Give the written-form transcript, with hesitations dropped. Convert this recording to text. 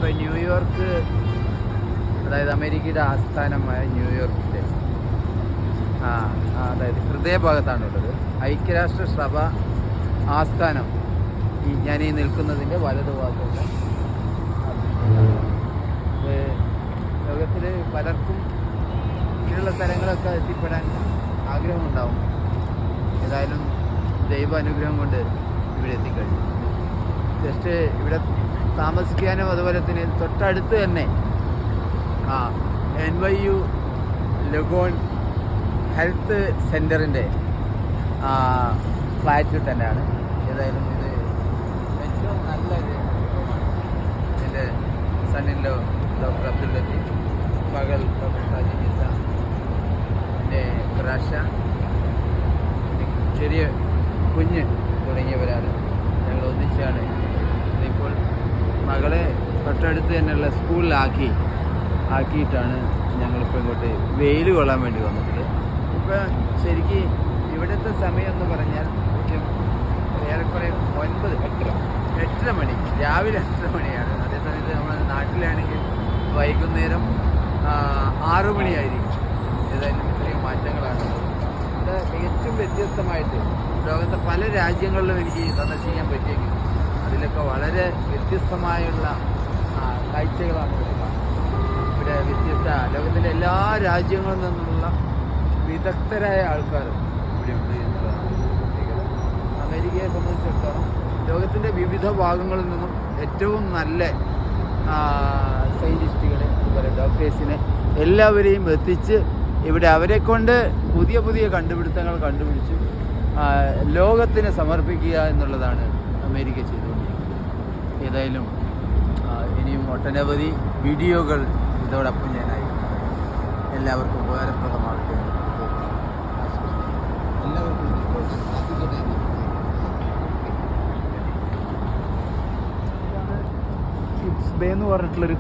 ഇപ്പോൾ ന്യൂയോർക്ക്, അതായത് അമേരിക്കയുടെ ആസ്ഥാനമായ ന്യൂയോർക്കിൻ്റെ അതായത് ഹൃദയഭാഗത്താണുള്ളത്. ഐക്യരാഷ്ട്ര സഭ ആസ്ഥാനം ഞാൻ ഈ നിൽക്കുന്നതിൻ്റെ വലതുഭാഗത്തുള്ള ലോകത്തിൽ പലർക്കും ഇങ്ങനെയുള്ള സ്ഥലങ്ങളൊക്കെ എത്തിപ്പെടാൻ ആഗ്രഹമുണ്ടാവും. ഏതായാലും ദൈവ അനുഗ്രഹം കൊണ്ട് ഇവിടെ എത്തിക്കഴിഞ്ഞു. ജസ്റ്റ് ഇവിടെ താമസിക്കാനും അതുപോലെ തന്നെ തൊട്ടടുത്ത് തന്നെ NYU ലഗോൺ ഹെൽത്ത് സെൻറ്ററിൻ്റെ ഫ്ലാറ്റിൽ തന്നെയാണ്. ഏതായാലും ഇത് ഏറ്റവും നല്ല ഒരു അനുഭവമാണ്. എൻ്റെ സണ്ണിൻ്റെ ഡോക്ടർ അബ്ദുൽ ലത്തീഫ്, മകൾ ഡോക്ടർ താജിനിസ, എൻ്റെ ഫറാഷ, ചെറിയ കുഞ്ഞ് തുടങ്ങിയവരാണ്. ഞങ്ങൾ ഒന്നിച്ചാണ് ഇപ്പോൾ മകളെ തൊട്ടടുത്ത് തന്നെയുള്ള സ്കൂളിലാക്കിയിട്ടാണ് ഞങ്ങളിപ്പോൾ ഇങ്ങോട്ട് വെയിൽ കൊള്ളാൻ വേണ്ടി വന്നിട്ടുള്ളത്. ഇപ്പോൾ ശരിക്കും ഇവിടുത്തെ സമയം എന്ന് പറഞ്ഞാൽ ഏറെക്കുറെ 8:30 മണി, രാവിലെ 8 മണിയാണ്. അതേസമയത്ത് നമ്മുടെ നാട്ടിലാണെങ്കിൽ വൈകുന്നേരം 6 മണിയായിരിക്കും. ഏതായാലും ഇത്രയും മാറ്റങ്ങളാണ്. ഇത് തികച്ചും വ്യത്യസ്തമായിട്ട് ലോകത്തെ പല രാജ്യങ്ങളിലും എനിക്ക് സന്ദർശിക്കാൻ പറ്റിയെങ്കിൽ അതിലൊക്കെ വളരെ വ്യത്യസ്തമായുള്ള കാഴ്ചകളാണ് ഇവിടെ കാണുന്നത്. ഇവിടെ വ്യത്യസ്ത ലോകത്തിൻ്റെ എല്ലാ രാജ്യങ്ങളിൽ നിന്നുള്ള വിദഗ്ധരായ ആൾക്കാർ ഇവിടെ ഉണ്ട് എന്നുള്ളതാണ് പ്രത്യേകത. അമേരിക്കയെ സംബന്ധിച്ചിടത്തോളം ലോകത്തിൻ്റെ വിവിധ ഭാഗങ്ങളിൽ നിന്നും ഏറ്റവും നല്ല സയൻറ്റിസ്റ്റുകളെ, അതുപോലെ ഡോക്ടേഴ്സിനെ എല്ലാവരെയും എത്തിച്ച് ഇവിടെ അവരെക്കൊണ്ട് പുതിയ പുതിയ കണ്ടുപിടുത്തങ്ങൾ കണ്ടുപിടിച്ച് ലോകത്തിന് സമർപ്പിക്കുക എന്നുള്ളതാണ് അമേരിക്ക ചെയ്തുകൊണ്ടിരിക്കുന്നത്. ഏതായാലും ഇനിയും ഒട്ടനവധി വീഡിയോകൾ ഇതോടൊപ്പം ഞാൻ അയക്കും. എല്ലാവർക്കും ഉപകാരപ്രദമാകട്ടെ. എല്ലാവർക്കും എന്ന് പറഞ്ഞിട്ടുള്ളൊരു